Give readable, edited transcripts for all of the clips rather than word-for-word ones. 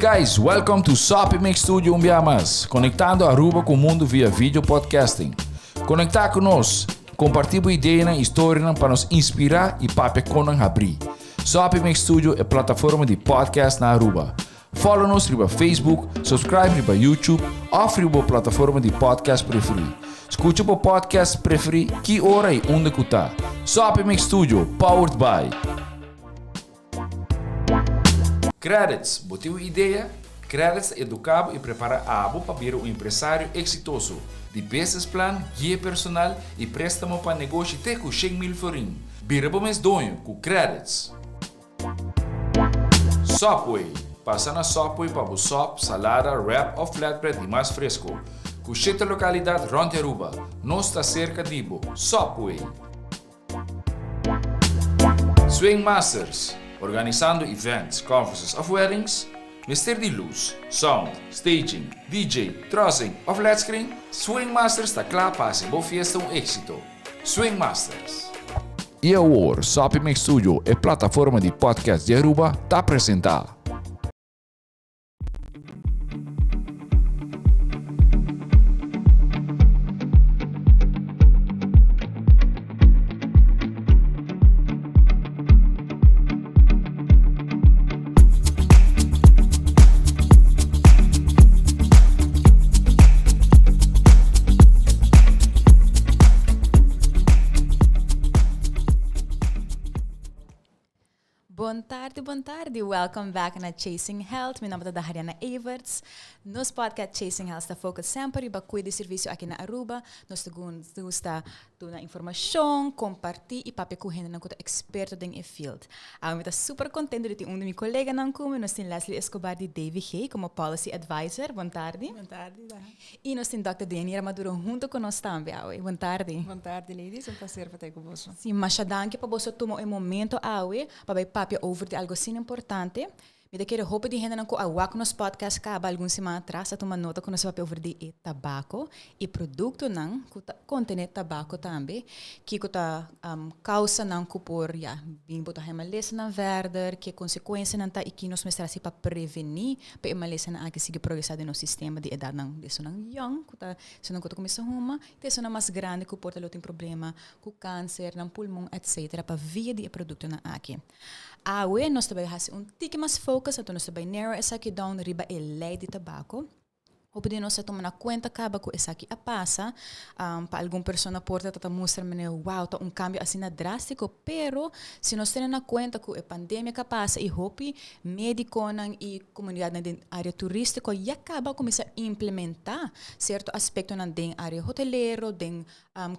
guys, welcome to Sopimix Studio Umbiamas, conectando Aruba com o mundo via vídeo podcasting. Conectar conosco, compartilhar ideias e histórias para nos inspirar e para nos abrir. Sopimix Studio é plataforma de podcast na Aruba. Follow-nos no Facebook, subscribe no YouTube ou na plataforma de podcast preferida. Escute o podcast preferido que hora e onde que está. Sopimix Studio, powered by Credits. Botiu ideia? Credits educava e prepara a abo para vir um empresário exitoso. De business plan, guia personal e préstamo para negócio até com 100 mil florim. Vira para mês donho com Credits. Subway. Passa na Subway para o sop, salada, wrap ou flatbread e mais fresco. Com 7 localidades rond Aruba. Nós está cerca de Ibo. Subway. Swing Masters. Organizando events, conferences of weddings, Mister de luz, sound, staging, DJ, trussing of flat screen, Swing Masters está claro para ser boa fiesta éxito. Swing Masters. E agora, Sopimix Studio é plataforma de podcast de Aruba, está apresentar. Boa tarde. Welcome back na Chasing Health. Meu nome é Dahariana Everts. Nos podcast Chasing Health está focado sempre para cuidar de serviço aqui na Aruba. Nós está dando informação, compartilhar e papel com gente que é experto em field. Eu estou super contente de ter um de meus colegas na Cuba. Nós temos Leslie Escobar de David Hay como Policy Advisor. Boa tarde. Boa tarde. E nós temos Dr. Daniela Maduro junto com nós também. Boa tarde. Boa tarde, ladies. É um prazer estar com vocês. Sim, mas danke para você tomar um momento para papel over de algo assim importante. Me daquele roupa de gente que awak nos podcast acaba algumas semanas atrás a tomar nota com nosso papel over de tabaco e produto não que contém tabaco também que está causa não que por bem botar uma lesson na verder que consequência não tá e que nos mostrar para prevenir para uma lesson que siga progressar no sistema de idade não de não young que tá se não que começa uma tem se não mais grande que porta tem problema com câncer não pulmão etc para via de produto na aqui nós também fazemos tique mais focus, então nós também narrow essa aqui down riba a lei de tabaco. O que nós tomamos na conta acaba com essa aqui a passa para alguma pessoa porta tá mostrar-me wow, tá cambio assim drástico, pero se nós temos na conta que a pandemia que passa e hope médico e comunidade na área turística já acaba começar a implementar certo aspecto na área hoteleiro, den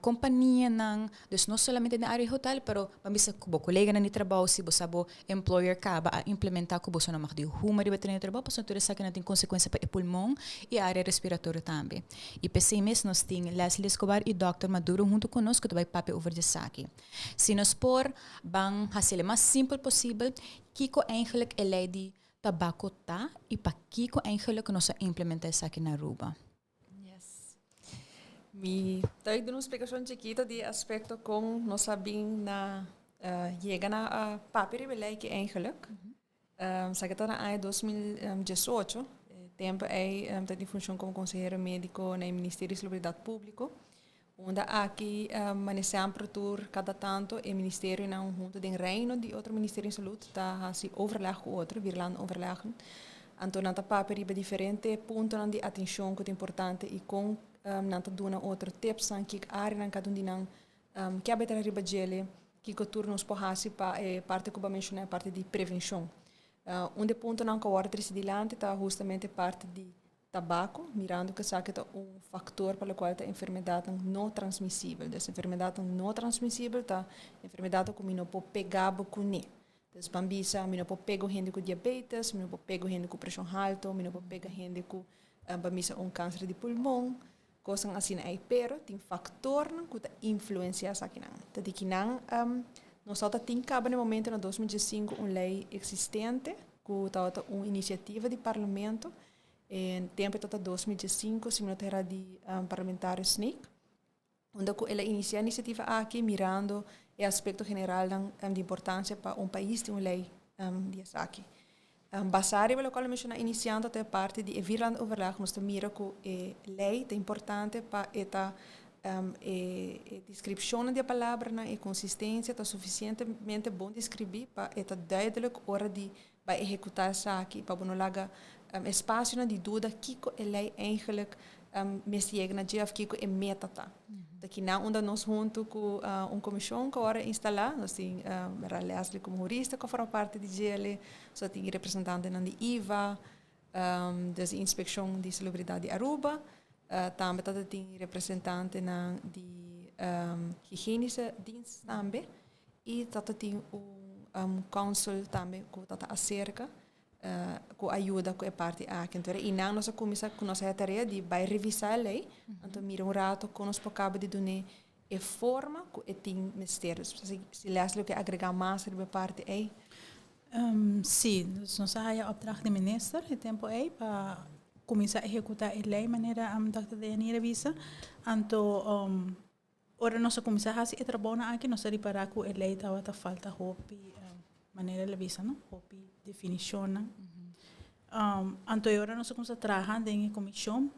companhia não, dus não somente na área hotel, pero pamisa kubo colega na ni trabalho se você bo employer acaba a implementar kubo so na mag de huma de betre trabalho, para tudo isso que não tem consequência para o pulmão e a área respiratória também. E PCMS nós temos Leslie Escobar e Dr. Maduro junto conosco que vai papel over de aqui. Se nós por bang fazer o mais simples possível, kiko eigenlijk a lei de tabaco tá e para kiko eigenlijk nós implementar isso aqui na Aruba. Me estou dando uma explicação chiquita de aspecto com nós sabemos na chega na papel de lei que eigenlijk. Sabe que na 2018 tempo está em função como conselheiro médico no Ministério da Saúde Pública, onde aqui sempre cada tanto o Ministério não junto de reino de outro Ministério da Saúde está assim overleg com outro, virland overleggen. Então nanta papel para diferentes pontos de atenção que é importante e com nanta dona outro tips aan que área não cada não que a betra riba gele que turnos porrasi para parte que eu mencionei parte de prevenção. Onde ponto não que o dilante está justamente parte de tabaco, mirando que sabe que é fator para o qual a enfermidade não transmissível. Essa enfermidade não transmissível está enfermidade que não pode pegar com ne. Então, bambisa, não pode pegar gente com diabetes, não pode pegar gente com pressão alta, não pode pegar gente com bambisa câncer de pulmão, coisas assim aí, pero tem fator que influencia essa aqui não. Então, que não nós só temos no momento em 2005 uma lei existente que está uma iniciativa de parlamento em tempo de 2005 se não terá de parlamentar SNIC onde ela inicia a iniciativa aqui mirando o aspecto general de importância para país de uma lei de aqui Basari pelo qual mencionar iniciando até parte de virland overleg nós mira com lei é importante para eta descrição de palavra na e consistência está suficientemente bom descrever para eta duidelijk hora de vai executar essa aqui para não laga espaço na de dúvida que a lei eigenlijk mesjegna de of que é meta tá daqui não onde nós junto com comissão que agora instalar nós tem Leslie como jurista que fará parte de GL só tem representante na de IVA da inspeção de celebridade Aruba também tem representante na de higiênica dienst também e tem council também que está acerca com ajuda com a parte aqui então e não nossa comissão com nossa tarefa de vai revisar a lei então mira rato com nós acaba de donar a forma que tem mistérios se Leslie que agregar mais de parte aí sim nós a opdracht de minister o tempo aí para começar a executar a lei maneira data de ani revisa então ora nossa comissão assim é trabalho aqui nós reparar que a lei tá falta hopi maneira revisa não hopi definição então agora nós começamos a trabalhar em comissão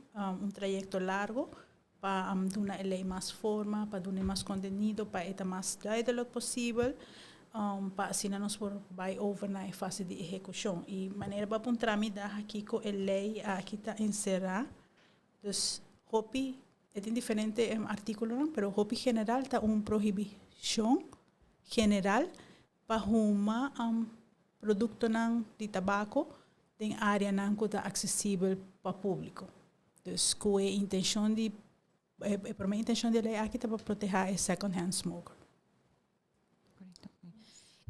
trajeto largo para dar a lei mais forma para dar mais conteúdo para estar mais duidelijk possível para assim nós vai over na fase de execução e maneira para um trâmite aqui com a lei aqui está encerrar então hopi é diferente artículo não pero hopi general está proibição general para uma produto de tabaco em área que está acessível para o público. Então, com a intenção de a minha intenção de lei aqui é para proteger o second-hand smoker.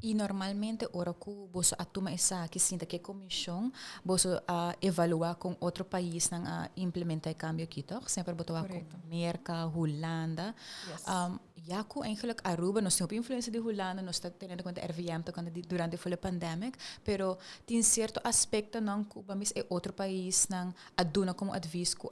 E normalmente, ora que você atuma essa aqui, sinta que a comissão, você evaluar com outro país na implementar o cambio aqui, toch? Sempre botar com América, Holanda. Ja, que eigenlijk Aruba, nós temos influência de Holanda, nós estamos tendo em conta RVM durante a pandemia, pero tem certo aspecto não que é outro país não aduna como aviso que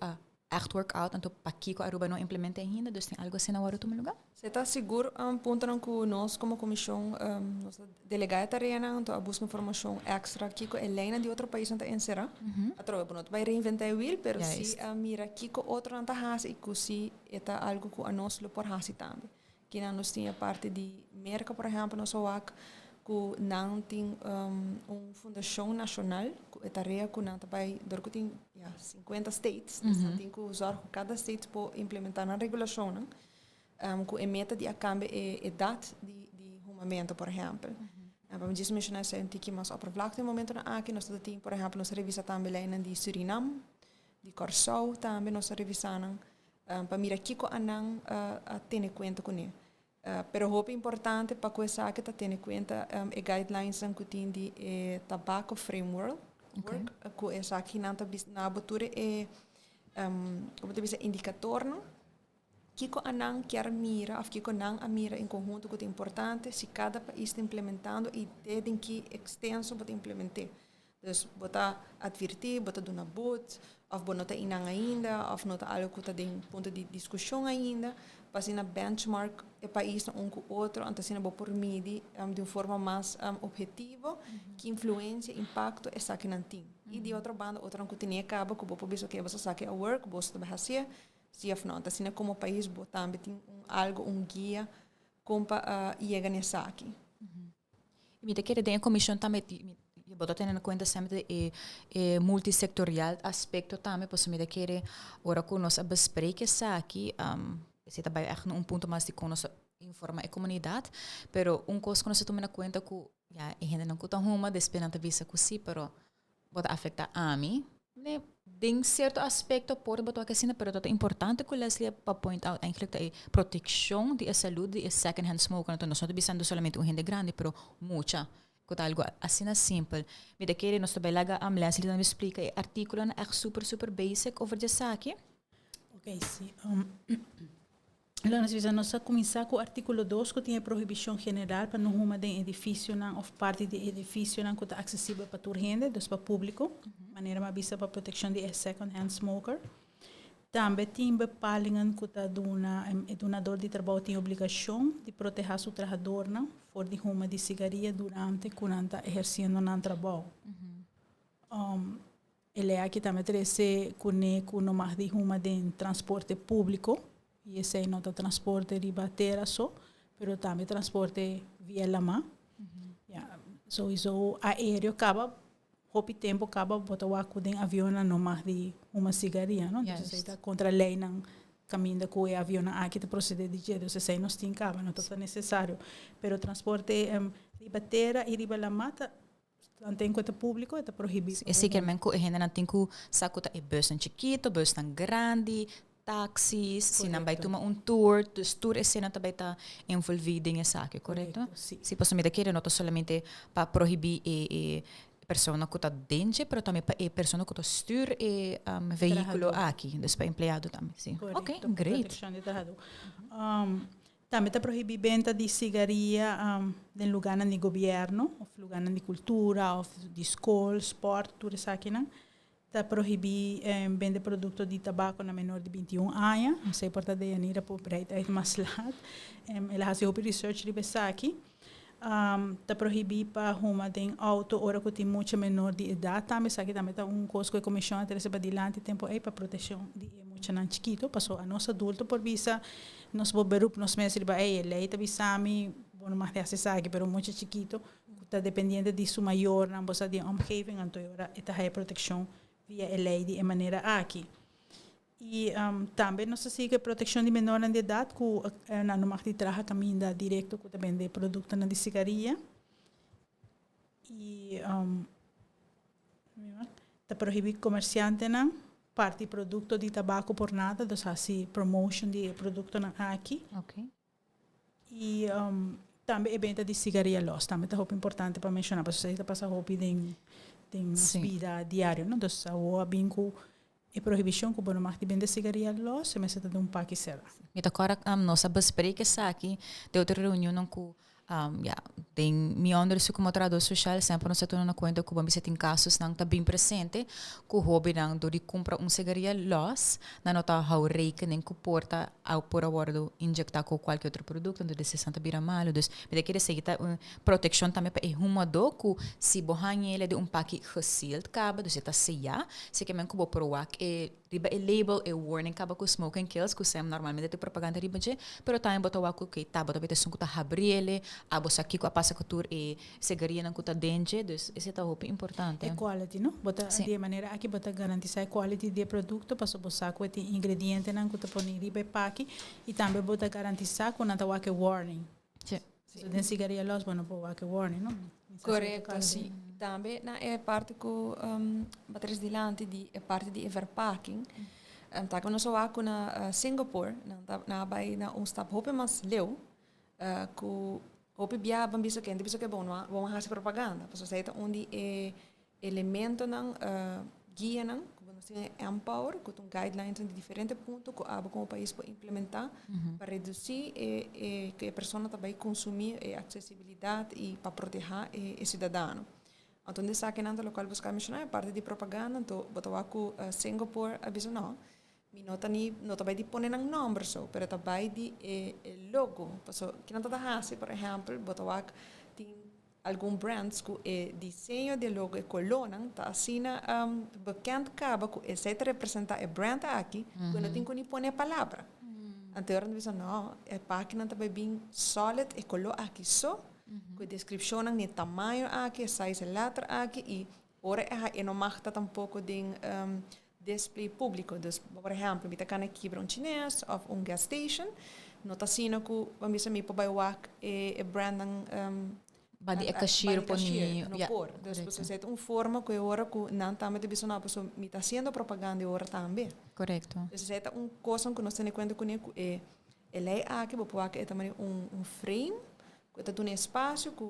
echt workout, então para que a Aruba não implementa ainda, então tem algo assim na hora do lugar? Você está seguro ponto não que nós como comissão nós delegada tarefa então busca informação extra aqui com a lei de outro país não está encerrar através não vai reinventar o wheel pero se mira aqui com outro não está hasi e que se é algo que a nós lo por hasi também que nós tem a parte de América por exemplo nós OAC que não tem fundação nacional que tarefa que não vai dorco tem 50 states então tem que usar cada state para implementar a regulação não que a meta de a cambio é idade de armamento por exemplo vamos dizer mencionar essa antiga mas oppervlakte momento na aqui nós temos por exemplo nós revisa também lei de Suriname de Curaçao também nós revisamos para mirar que co anang a ter conta com ele pero hope importante para coisa que tá tendo conta e guidelines que tem de tobacco framework que essa aqui na abertura é como dizer indicador não que co anang quer mira of que co nang a mira em conjunto que é importante se cada país está implementando e tem que extenso para implementar então botar advertir botar dar na boot of bonota inang ainda of nota algo que está em ponto de discussão ainda para assim na benchmark o país um com outro então assim na por medir de uma forma mais objetiva que influência impacto essa que não tem e de outra banda outra que tinha acaba que vou pensar que você sabe a work você também fazer se of não assim como país também tem algo guia como para chegar nessa aqui e me quer ter a comissão também botar tendo em conta sempre o multissectorial aspecto também posso me querer ora que nós bespreken isso aqui se também é ponto mais de conosco informar a comunidade pero coisa que nós tomamos em conta que a gente não conta uma desperante visa que sim pero pode afetar a mim né tem certo aspecto pode botar que assim pero é importante que Leslie para point out eigenlijk a proteção de saúde de second hand smoke então nós não estamos pensando somente gente grande pero muita que algo assim simples me de querer nós também lá Leslie também explica o artigo é super basic over the aqui ok sim nós vamos começar com o artículo 2 que tem a proibição general para não uma de edifício ou parte de edifício que está acessível para toda gente, então para o público, maneira mais vista para a proteção de second-hand smoker. Também tem bepalingen que está o donador de trabalho tem obrigação de proteger seu trabalhador for de uma de cigarrilha durante quando está exercendo um trabalho. ele aqui também trece com no mais de uma de transporte público e esse não é transporte de bateria só, pero também transporte via lama. So isso aéreo acaba hopi tempo acaba botar o acu de avião no mais de uma cigaria, não? Então isso está contra a lei não caminho com o avião aqui te proceder de jeito, se sei não tem caba, não está necessário, pero transporte de bateria e de lama tem coisa público está proibido. E se quer menco a gente não tem que saco é bus chiquito, bus grande, táxis, se não vai tomar tour, dus tour esse não também está envolvido em essa aqui, correto? Sim. Se posso me dar não somente para proibir persona que está dentro, mas também para persona que está styr e veículo aqui, dus para empregado também, sim. Ok, great. Também está proibida venda de cigaria em lugares de governo, ou lugares de cultura, ou de escola, esporte, tudo isso aqui, não? Está proibido vender produtos de tabaco na menor de 21 anos. Não sei por que de ir para o break mais lá. Ela faz o research de isso aqui. Está proibido para uma de auto hora que tem muito menor de idade. Também isso aqui também está coisa que a comissão a para dilante tempo aí para proteção de muito não chiquito. Passou a nossa adulto por visa nós berup nos meses de baía lei tá bisami bueno mais de acessar aqui pero muito chiquito está dependendo de su maior na bolsa de omgeving então agora esta é proteção via lei de maneira aqui e também nós siga proteção de menor de idade que na no mais de traja caminho direto que também de produto na de cigaria e está proibido comerciante não parte produto de tabaco por nada, então assim promotion de produto aqui. Ok. E também é venda de cigaria loss, também é muito importante para mencionar, porque você passa roupa de vida diária, não? Então o bingo é proibição que não mais de vender cigaria loss, mas está de paque será. Então agora nossa bespreek is aqui de outra reunião com tem me onderzoek como tradutor social sempre nos tendo na conta que você tem casos não está bem presente que o hobby não do de comprar cigaria loss não está how rekening que porta ao por abordo injectar com qualquer outro produto então de 60 bira mal dus me quer dizer que proteção também para uma do que se bohanhe ele de pack gesealed caba dus está seja se que men que provar que riba label e warning caba com smoking kills que sempre normalmente tem propaganda riba je pero também botar o que tá botar beta sunco tá abriele a você aqui com a passa cultura e cigaria não custa dente, dus esse é o importante. É quality, não? Bota de maneira aqui bota garantir a quality de produto, para você com o ingrediente não custa por riba pack e também bota garantir com nada o que warning. Sim. Se tem cigaria loss, bueno, pô, o que warning, não? Correto, sim. Também na é parte que bateres de lante de é parte de overpacking. Tá que nós só na Singapore, na vai na stap hope mas leu, que hope bia bambiso que bom, vamos fazer propaganda. Porque você está onde é elemento não guia não, que nós temos empower, que tem guidelines de diferentes pontos que o país pode implementar para reduzir que a pessoa também consumir acessibilidade e para proteger o cidadão. Então, dessa aqui na local buscar mencionar é parte de propaganda, então botar que Singapore aviso não. Não também de poner um número só, mas também de logo. Que não está assim, por exemplo, botar tem algum brands que o desenho de logo é coluna, tá assim bekend caba que esse representa o brand aqui, que não tem que poner palavra. Então, a gente não, a página também bem sólida e colou aqui só, com a descrição de tamanho aqui, size letra aqui e ora é não marca tampouco de display público. Dus, por exemplo, você kan aqui para chinês ou gas station, não está sendo que vamos me para wak e brand badi cashier poni no por. Dus você tem forma que agora que não também de bisona pessoa me está sendo propaganda agora também. Correto. Dus você tem coisa que nós temos conta com ele é aqui para wak é também frame que está um espaço que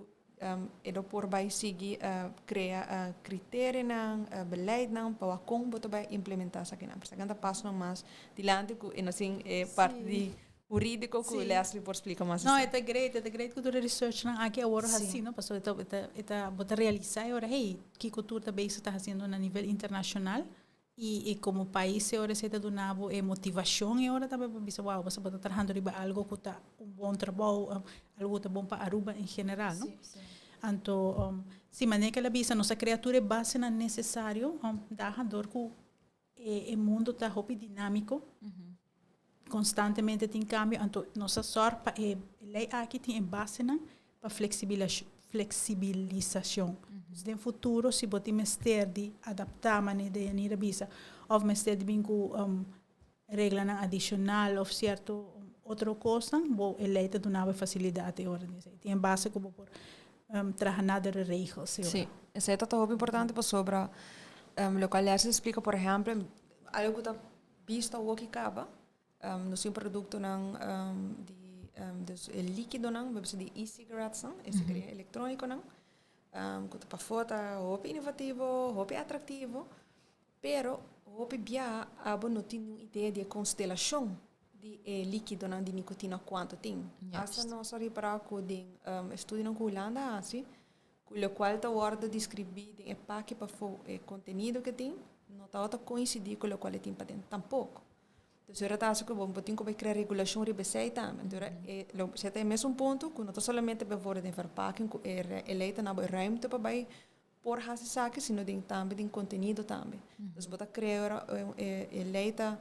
ele por vai seguir criar critérios beleid para como botar vai implementar essa aqui na perspectiva passo mais dilante que assim parte de jurídico que o Leslie por explicar mais. Não, é great que tu research na aqui agora assim, não passou eta botar realizar agora hey que cultura também está fazendo na nível internacional e como país agora se está dando motivação e agora também para pensar wow você pode trabalhando riba algo que está bom trabalho algo que está bom para Aruba em geral, não? Anto, si maneca la visa, nossa criatura base na necessário, dá dor que o mundo está hopi dinâmico, constantemente tem cambio, anto nossa sorte lei aqui tem base na para flexibilização. No futuro, se botar mester de adaptar a maneira de ir a visa, ou mester de vir com regra adicional ou certo outra coisa, a lei te dá facilidade. Tem base como por trabalhar de regras. Sim, isso é muito importante para sobre lo que aliás explica, por exemplo, algo que está visto ou que acaba, no seu produto dus líquido não, vamos de e-cigarettes não, e-cigarette eletrônico não, que para foto, hope inovativo, hope atrativo, pero hope bia abo não tem ideia de constelação de líquido não de nicotina quanto tem. Essa não só reparar que de estudo na Holanda assim, o qual está ordem descrever de empaque para o conteúdo que tem, não está coincidir com o qual tem para dentro tampouco. Então, se está assim que vamos ter que criar regulação de receita, então você tem mesmo ponto que não está somente para fora de verpakking, eleita na ruimte para vai por essa saque, sino de também de conteúdo também. Então, você criar eleita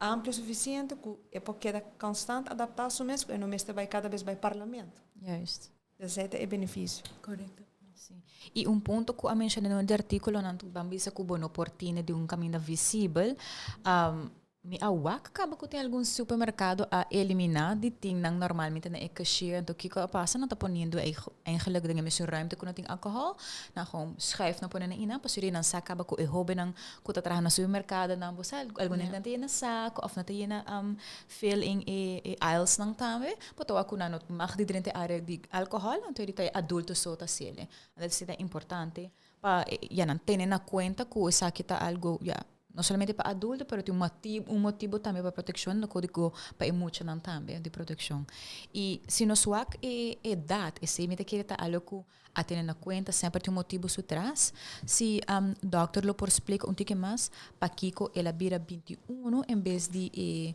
amplo o suficiente que é porque é constante adaptação mesmo, e não mesmo vai cada vez vai parlamento. Juist. Então, é benefício. Correto. Sim. E um ponto que a mencionei no artigo, não bambisa que bono portine de caminho visível, mi awak acaba que tem algum supermercado a eliminar de ting normalmente na cashier então que passa não tá ponendo eigenlijk dengan mesmo ruimte quando tem alcohol na gewoon schrijf na ponen ina pasuri nan saca acaba que hobby nan que tá trabalhando no supermercado na você algum não tem na saco of na tem na fill in aisles nang também poto aku na not mag di drente área de alcohol então ele tá adulto só tá sele isso é importante para já não tem na conta que essa aqui tá algo já não somente para adultos, mas tem motivo também para proteção, no código para emocional também de proteção. E se nós suak idade, esse me quer estar algo que a ter na conta sempre tem motivo por trás. Se doctor lo por explicar tique mais, para Kiko ela vira 21 em vez de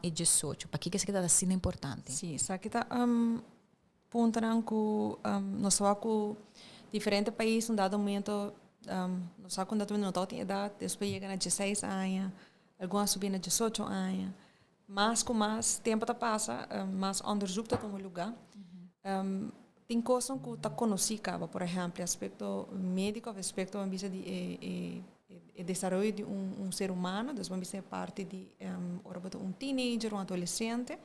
18. Para Kiko isso que está sendo importante. Sim, isso aqui está ponto não que nós suak diferente país, dado momento não sabe quando não tem idade, depois chega a 16 anos, algumas subem a 18 anos, mas com mais tempo passa, mais onderzoek está no lugar. Tem coisas que está conhecido, por exemplo, aspecto médico, aspecto de desenvolvimento de ser humano, então é parte de teenager, adolescente,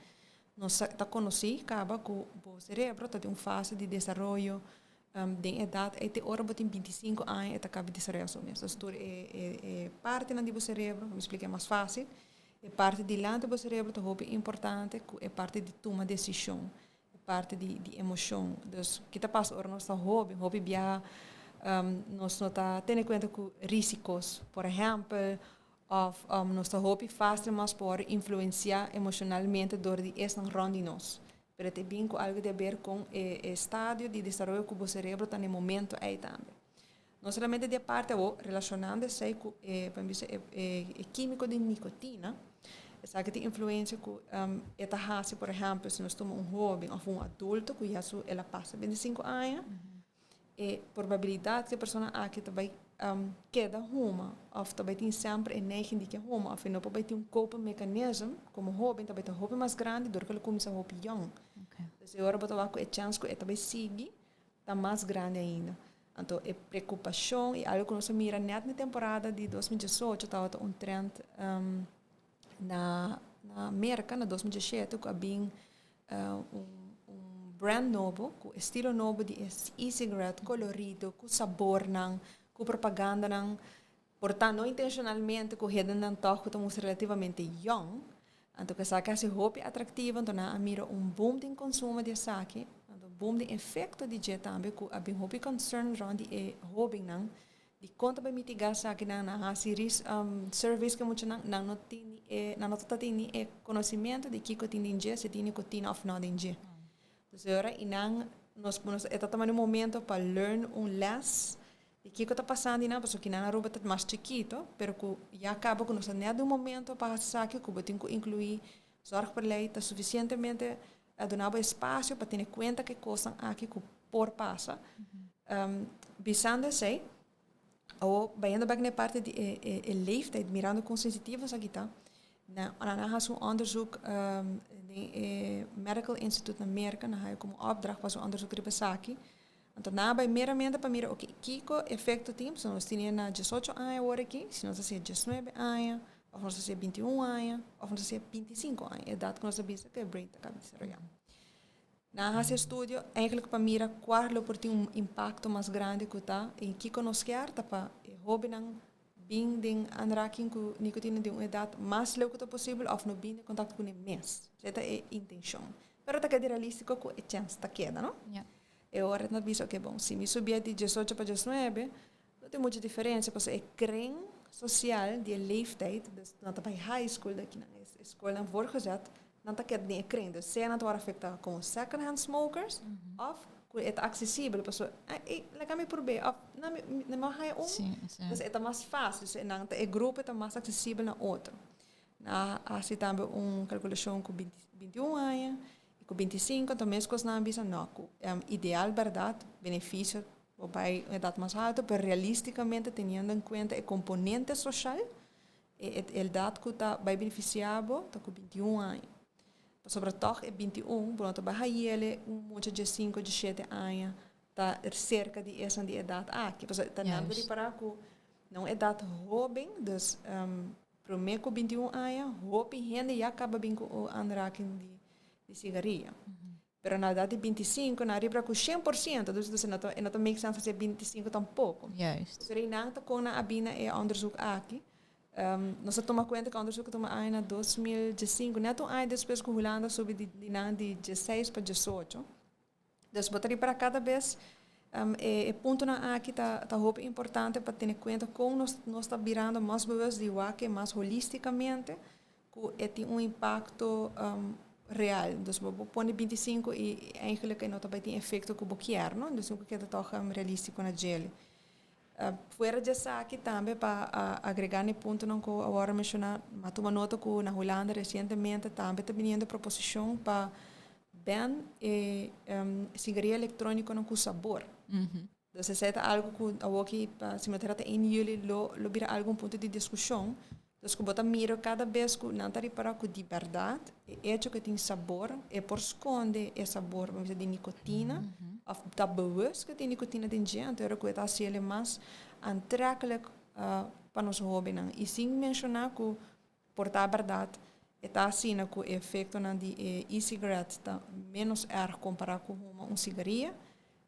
não está conhecido que o cérebro está em fase de desenvolvimento de idade, até hora tem 25 anos, está acaba de desenvolver mesmo. Então, é parte do cérebro, vou explicar mais fácil, é parte de lá do cérebro, é importante, é parte de tomar decisão, é parte de emoção. Então, o que está passando agora, nós estamos hobby, nós não está tendo em conta com riscos, por exemplo, nós estamos hobby fácil, mas pode influenciar emocionalmente dor de esse rond de nós. Pero tem bem com algo a ver com o estádio de desenvolvimento que o cérebro está no momento aí também. Não somente de parte relacionando-se com o químico de nicotina, essa que tem influência com essa por exemplo, se nós tomamos jovem ou adulto que já ela passa 25 anos, a probabilidade que a pessoa aqui vai queda uma, ou também tem sempre a neiging de que uma, ou não pode ter coping mecanismo, como jovem, também tem jovem mais grande, do que ele começa a jovem young. Então, agora botar com a chance que ele também sigue, está mais grande ainda. Então, a preocupação e algo que nós mira net na temporada de 2018, estava trend na América, na 2017, que havia brand novo, com estilo novo de e-cigarette colorido, com sabor, com propaganda, portanto, não intencionalmente, com rede não toque, estamos relativamente young, então que saque esse hobby atrativo, então a mira boom de consumo de saque, boom de efeito de jet também, com a hobby concern around de hobby de conta para mitigar saque na series service que muito não tem conhecimento de que tem dia se tem nicotina ou não tem dia. Então agora nós estamos no momento para learn less de que está passando na pessoa que na roupa está mais chiquito, pero que já acaba que nós não é um momento para saque que eu tenho que incluir sorte para lei está suficientemente a donar espaço para ter conta que coisa aqui que por passa Bisando sei, ou baiando bak na parte de leeftijd, mirando com sensitivos aqui tá. Na een onderzoek, de Medical Institute na Amerika, na hij como opdracht was een onderzoek ribasaki. En daarna bij meramente para mira, oké, kiko efecto team, se nós tinha na 18 anos agora aqui, se nós tinha 19 anos, of nós tinha 21 anos, of nós tinha 25 anos, é dado que nós sabemos que o brain está desarrollando. Na esse estudo, eigenlijk para mira qual é impacto mais grande que está, em kiko nos quer, tá para hobby nang bing ding aanraking com nicotina de uma idade mais leuke possível of no bing contato com o mês. Essa é a intenção. Pero tá que é realístico com a chance tá queda, não? Yeah. E ora não bicho que bom, se me subir de 18 para 19, não tem muita diferença, porque é kring social de leeftijd, dus não tá para high school daqui na escola não voorgezet, não tá que é kring, dus se não tá afeta com second hand smokers of é acessível, pessoa, legal me provar, of na mais high Sim. dus é mais fácil, dus não é grupo é mais acessível na outro. Na assim também calculação com 21 anos. Com 25, também as coisas não bisa não, ideal verdade, benefício, vai uma idade mais alta, mas realisticamente tendo em conta o componente social, a idade que está vai beneficiar, está com 21 anos. Sobretudo é 21, pronto, vai ele muito de 5, de 7 anos, está cerca de essa idade aqui, está não vai reparar que não é idade jovem, dus para mim com 21 anos, jovem ainda já acaba bem com o aanraking de cigarrilha. Pero na idade de 25, na arriba com 100%, dus não make sense ser 25 tampouco. Juist. Pero não está com a abina é onderzoek aqui. Nós toma conta que o onderzoek toma aí na 2015, neto aí depois que o Holanda soube de 16 para 18. Dus botar para cada vez ponto na aqui tá roupa importante para ter em conta como nós está virando mais bewust de que mais holisticamente que tem impacto real. Dus we ponen 25 e eigenlijk não também tem efeito que o quer, não? Dus que é toch realístico na gel. Fora disso aqui também para agregar no ponto não que agora mencionar, mas toma nota que na Holanda recentemente também está vindo proposição para ban cigarrilha eletrônica com sabor. Dus é algo que aqui se me trata em julho lo vira algum ponto de discussão. Dus que bota miro cada vez que não está reparado que de verdade é hecho que tem sabor é por esconde é sabor vamos dizer de nicotina of está bewust que tem nicotina dentro então é que está sendo mais aantrekkelijk para nós jovens e sem mencionar que por a verdade está assim que o efeito de e-cigarette está menos erro comparado com cigarrilha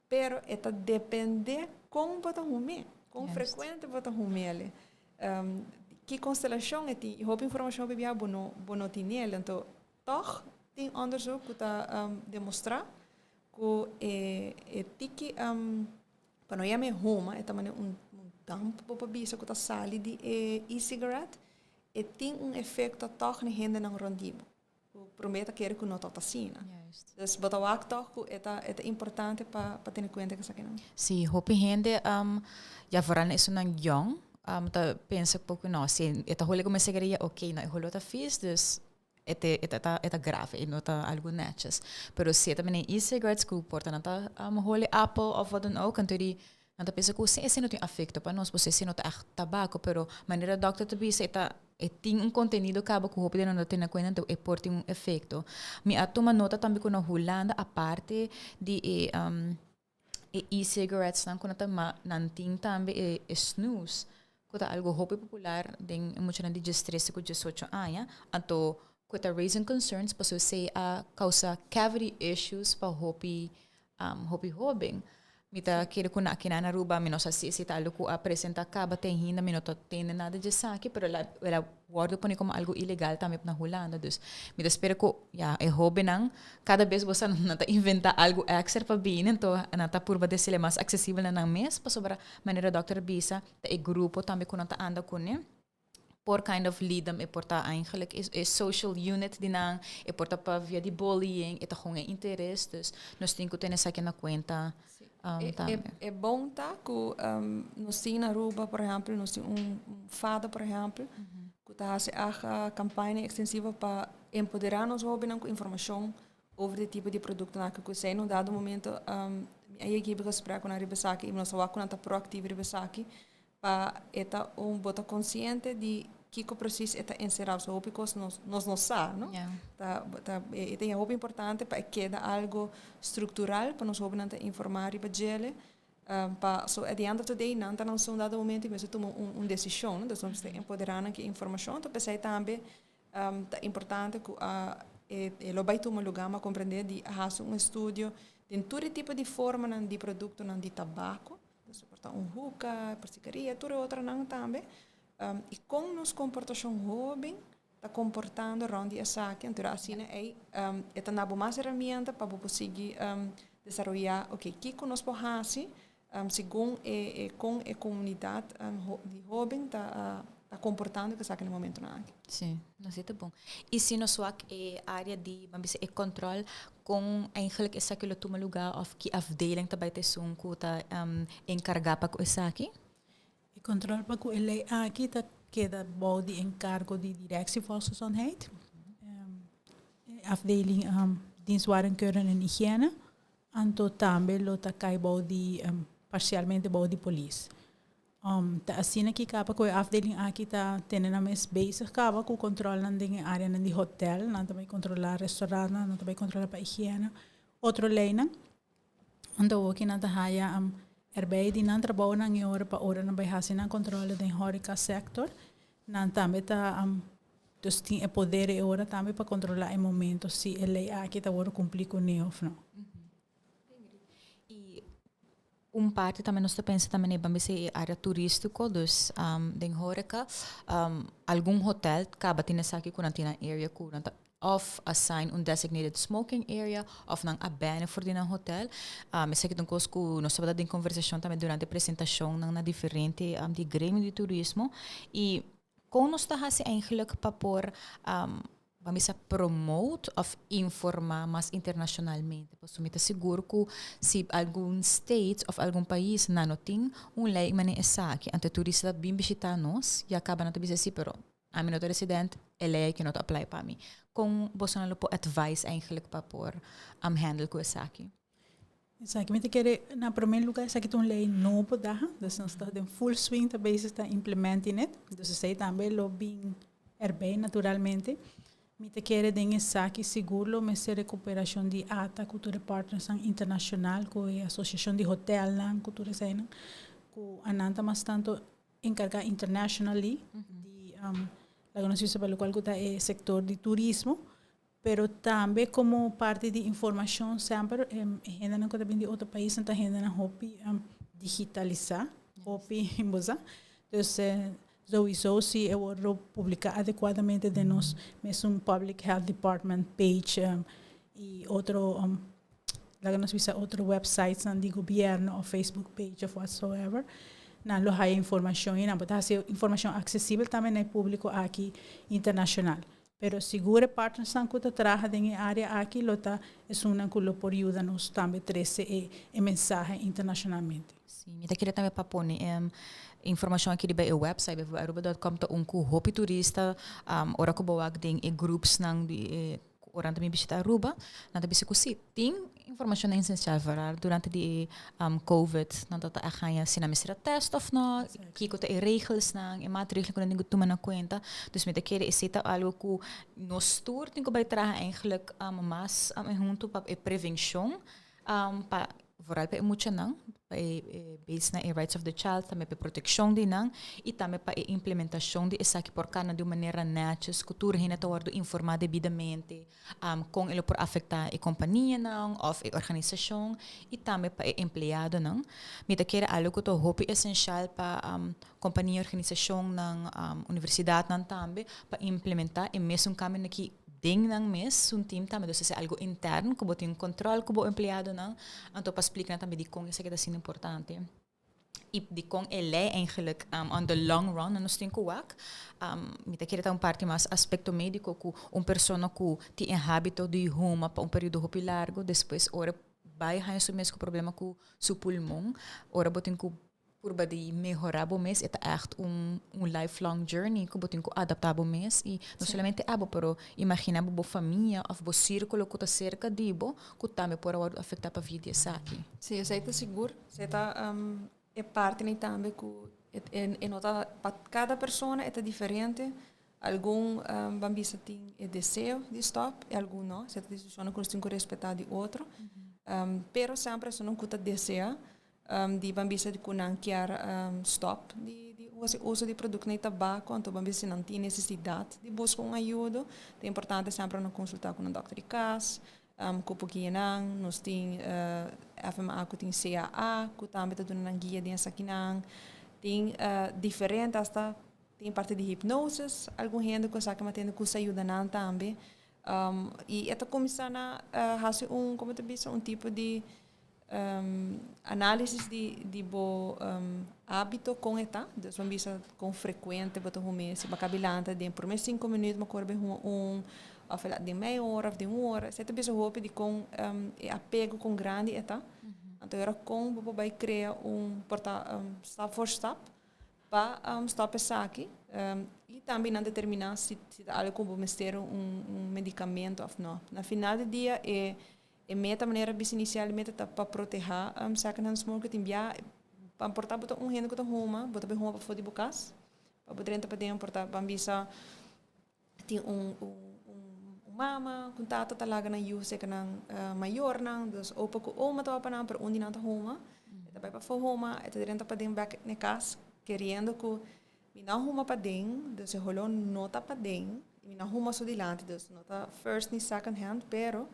pero está depende como bota rume com frequente bota rume que constelação é tem roupa informação bebia bono tinel então toch tem onderzoek que está demonstrar que tiki para não é homa é também damp para bisa que está sali de e-cigarette e tem efeito toch na renda não rondibo prometa que não está assim dus botawak toch é importante para ter em conta que isso aqui não sim roupa rende já foram isso não young ta pensa pouco não se eta hole como cigarrilha ok não hole tá fiz dus eta grave e não tá algo natches pero se também e-cigarettes que porta não tá hole Apple ou wat dan ook então não tá pensa que se não tem efeito para nós você se não tá tabaco pero maneira doctor te diz eta tem conteúdo acaba com roupa não tem na conta então é porta efeito me toma nota também com na Holanda a parte de e-cigarettes não quando tá não tem também snus que algo hobby popular den muito de estresse com 18 anos então que raising concerns para você causa cavity issues para hobby mita quero que aqui na Aruba me nossa se tá algo apresenta acaba tem ainda me não tem nada de saque pero ela guarda põe como algo ilegal também na Holanda dus me espero que é hobby não cada vez você não tá inventa algo extra para bem então não tá por de ser mais acessível na mês para sobre maneira doctor bisa é grupo também que não tá anda com né por kind of lead e porta eigenlijk is social unit dinang e porta pa via di bullying e tá com interesse dus nós temos que ter essa aqui na conta é bom tá que nós temos na Aruba por exemplo nós temos fada por exemplo que tá a campanha extensiva para empoderar nos jovens com informação over o tipo de produto que você num dado momento aí aqui para esperar com a ribesaki, e nós só com a proativa ribesaki, para eta bota consciente de que o processo está encerrado, so because nós não sabe, não? É algo importante para que quede algo estrutural para nós não informar para ele. So at the end of the day, não está num dado momento que você toma uma decisão, então nós estamos empoderando que informação, então pensei também é importante que lo vai tomar lugar para compreender de fazer estudo de todo tipo de forma de produto de tabaco, então hookah, cigarrilha, tudo outra não também. E com nos comportação jovem está comportando onde essa aqui então assim é uma boa ferramenta para conseguir desenvolver que nós podemos segundo com a comunidade de jovem está comportando que sabe no momento não. Sim, dat is bom. E se nós swak área de controle com eigenlijk essa que toma lugar of que afdeling tá baita sunku tá encargar para essa aqui? E controle para ele aqui tá queda body encargo de directie volksgezondheid. Afdeling dienstwarenkeuring en hygiëne. Anto também lo tá cai body parcialmente body police. Ta assim aqui capa com a afdeling aqui tá tendo mes bezig capa com controle na dinge área na de hotel, na também controlar restaurante, na também controlar para higiene. Outro leina. Ando aqui na haya erbij die nan trabaho nang hora pa ora na bayhasi ng controle den horeca sector. Nan também tá dus tem poder e ora também para controlar em momento se ele aqui tá ora cumprir com ele ou não. Parte também nós pensa também é área turístico dus den horeca algum hotel acaba tendo essa aqui quarantena area curanta of assign designated smoking area of nang abane for din hotel essa aqui então que nós estamos em conversação também durante a apresentação na diferente de grêmio de turismo e com nós está assim eigenlijk para por vamos a promote of informar mais internacionalmente. Posso me seguro que se algum state of algum país não tem lei mas essa aqui, ante turista bem visitar nós e acaba não dizer assim, pero a mim não residente é lei que não apply para mim. Com você não pode advice eigenlijk para por handle com essa aqui. Exatamente, que na primeiro lugar essa aqui tem uma lei nova da, então nós estamos em full swing também está implementando, então sei também lo bem bem naturalmente. Me te quer den saque seguro, me se recuperação de ata cultura partners internacional com a associação de hotel lá, cultura cena, com ananta mas tanto encarga internationally de la conhecida pelo qual é setor de turismo, pero também como parte de informação sempre ainda não também de outro país não ainda não hopi digitalizar, hopi em boza, então sowieso se eu publicar adequadamente de nós mesmo Public Health Department page e outro lá nós visa outro websites de governo ou Facebook page of whatsoever na lo há informação e na botar informação acessível também no público aqui internacional pero segura partners que está trabalha em área aqui lota é uma que lo por ajuda nos também trazer e mensagem internacionalmente. Sim, eu queria também para pôr informação aqui de o website aruba.com tá hopi turista ora ko bawag ding groups nang di orang também visita Aruba na tabi se kusi tem informação essencial para durante de COVID na tata akanya sina misra test of no kiko ta regels nang e maatregelen ko ningo tuma na kwenta dus met kere isita algo ku nos tour tingo by traha eigenlijk mas junto pa prevenção pa vooral pa mucha nang pa base na rights of the child também pa proteção de nang e também pa implementação de essa que por cana de maneira natural cultura hina tawar do informar devidamente com ele por afetar a companhia nang of a organização e também pa empregado nang mita kera algo to hope essencial pa companhia organização nang universidade nang também pa implementar e mesmo caminho que ding nang mes un team também dus é algo interno que botem controle que o empregado não então para explicar também de como isso que é assim importante e de como ele é eigenlijk on the long run nós tem que work me te querer parte mais aspecto médico que pessoa que tem hábito de ruma para período muito largo depois ora vai ter o mesmo problema com seu pulmão ora botem que Por de melhorar o mês, é echt lifelong journey que botem que adaptar o mês e não somente abo, pero imagina a família ou o círculo que está cerca de bo, que também pode afetar para a vida aqui. Sim, eu sei que seguro, você está é parte nem também que nota para cada pessoa é diferente. Algum bambisa tem desejo de stop e algum não. Você decisiona que tem que respeitar de outro. Pero sempre se não custa desejo de bambisa de que não quer stop de uso de produto de tabaco, então bambisa não tem necessidade de buscar ajuda. É importante sempre não consultar com um doctor de casa. Kupo kinang, nós tem FMA que tem CAA, que também está dando uma guia de ensaquinang, tem diferente hasta tem parte de hipnose, algum gente que sabe que matendo que ajuda não também, e está começando a fazer como te disse, tipo de análise de bo hábito com eta, então vamos ver com frequente, botar se bacabilanta de por mais 5 minutos, mas corre of de meia hora of de 1 hora, você tem pessoa hope de com apego com grande eta, então era com vai criar porta step for step para stop essa aqui e também não determinar se algo como mister medicamento ou não. Na final do dia é meta maneira bis inicialmente para proteger secondhand smoke tem bia para portar botar gente que tá ruma, botar bem ruma para fora de bocas, para poder entrar para dentro portar bambisa tem mama contato talaga na use que nang maior nang dus opa ko uma to pa nang per undi nang homa eta vai pa fo homa eta direnta pa den back ne cas querendo que mi na homa pa den dus rolou nota pa den mi na homa so dilante dus nota first ni second hand pero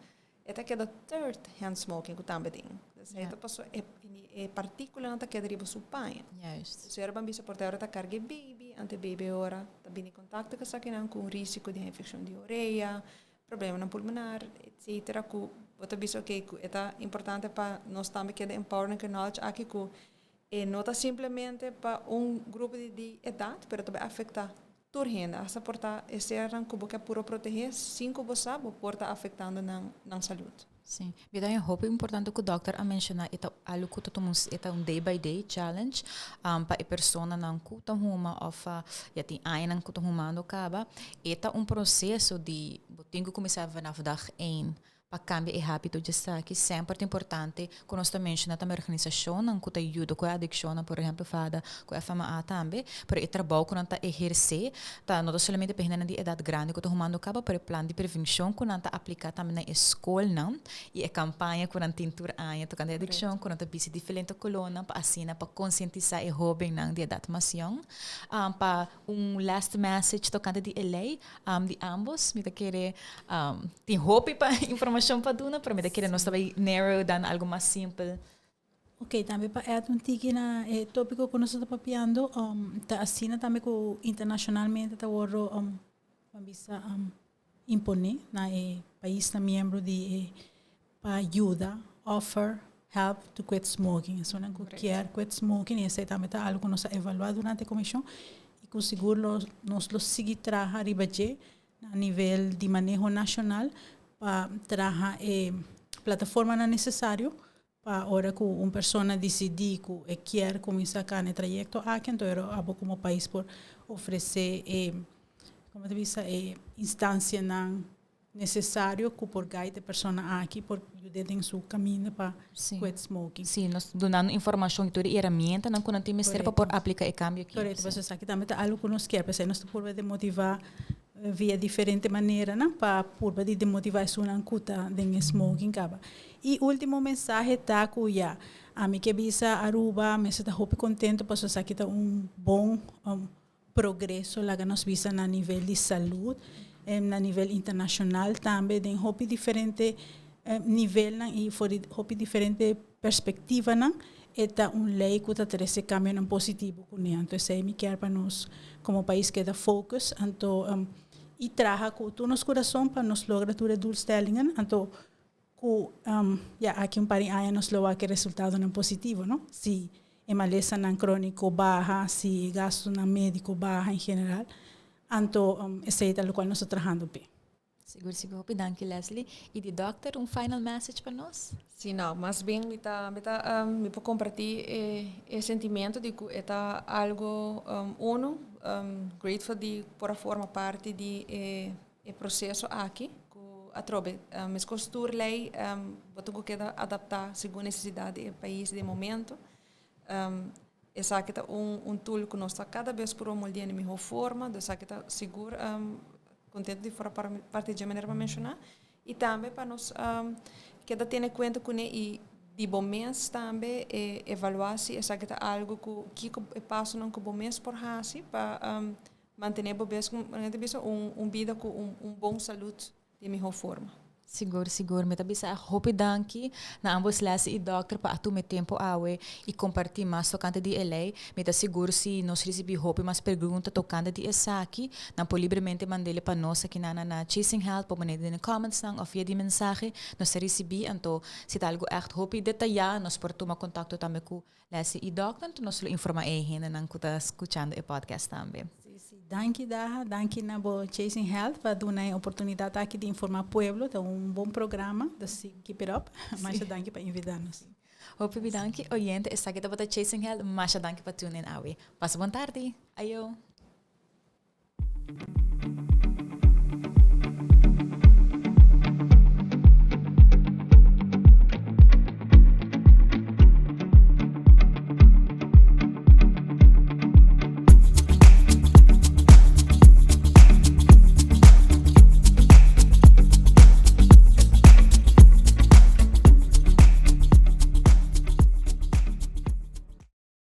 eta que da third hand smoking que também den dus eta passou é partícula nota que deriva su pai Juist. se era bambisa portare ta carga baby ante baby ora ta bini contatto que saquinang com risco de infecção de ureia problema pulmonar, etc. Que você visto que é importante para nós também que é empowering knowledge aqui que não está simplesmente para grupo de idade, mas também afeta toda a gente. Essa porta esse era que você puro proteger, 5 você porta afetando na saúde. Sim. Vida é muito importante que o doutor a mencionar é algo que tomamos é day by day challenge para a pessoa não cuta uma ou já tem ainda cuta uma no caba é processo de tenho que começar a ver na verdade para cambiar o hábito de estar que sempre é importante que nós também mencionamos a organização não que ajuda com a adicção por exemplo fada com a FMA também para o trabalho que não está exercer tá não somente para de idade grande que tomando caba para o plano de prevenção que não está aplicar também na escola não e a campanha que não tem tur aia tocando a adicção que não está bisi diferente coluna para assim para conscientizar o jovem não de idade mais young para last message tocando de lei de ambos me querer tem hope para informação para duna para me querer nós também narrow down algo mais simples. Ok, também para tiki na tópico que nós estamos papiando, tá assim também que internacionalmente tá oro bisa impone na país na membro de para ajuda, offer, help to quit smoking. So não quer quit smoking e esse também tá algo que nós evaluar durante a comissão e com seguro nós lo seguir trabalhar a nível de manejo nacional para trabalhar plataforma não necessário para hora que uma pessoa decidir que quer começar a no trajeto aqui então abo como país por oferecer como te diz instância não necessário que por guide a pessoa aqui por ajudar em seu caminho para quit smoking. Sim, nós dando informação e toda ferramenta não quando tem mestre para por aplicar o cambio aqui. Correto, você aqui também tá algo que nós quer, porque nós por de motivar via diferente maneira, não para por de motivar isso não cuta de smoking caba. E último mensagem tá cuya a mim que visa Aruba, me está muito contento porque isso aqui tá bom progresso lá que nós visa na nível de saúde, na nível internacional também tem muito diferente nível e for muito diferente perspectiva não é lei que está trazendo cambio positivo com ele. Então isso é me quer para nós como país que dá focus então e traga com todo nosso coração para nos lograr tudo doelstellingen então que aqui pari aia nos loa que resultado não positivo não se maleza não crônico baixa se gasto não médico baixa em geral então esse é o qual nós estamos trabalhando bem. Seguro, seguro. Danke, Leslie. E de doctor, final message para nós? Sim, não, mas bem, me vou compartilhar o sentimento de que é algo grateful de por formar parte de processo aqui, que a trobe, mas costura lei, botou que adaptar segundo a necessidade do país de momento. Essa que tool que nós está cada vez por uma molde de melhor forma, dessa que está seguro, contente de fora parte de maneira para mencionar, e também para nós que da ter em conta com e de bom mês também evaluar se essa que está algo que passa não que bom mês por hasi para manter bom mês com vida com bom saúde de melhor forma. Seguro, seguro. Me tabisa hope danki na ambos lesi e doctor pa atu me tempo awe e compartilhar mais tocante de LA. Me tá seguro se nós recebi hope mais pergunta tocante de essa aqui, não pode livremente mandele para nós aqui na Chasing Health, para mandar nos comments nang of via de mensagem, nós recebi anto se tá algo echt hope detalhar, nós por tomar contato também com lesi e doctor, então nós lo informar ainda nang kuta escuchando o podcast também. Danke na bo Chasing Health para dar a oportunidade aqui de informar o pueblo, então bom programa, assim, keep it up. Mas danke para invitar-nos. Hope danke, oyente, está aqui para Chasing Health, mas danke para tunin awe. Passa boa tarde. Ayo.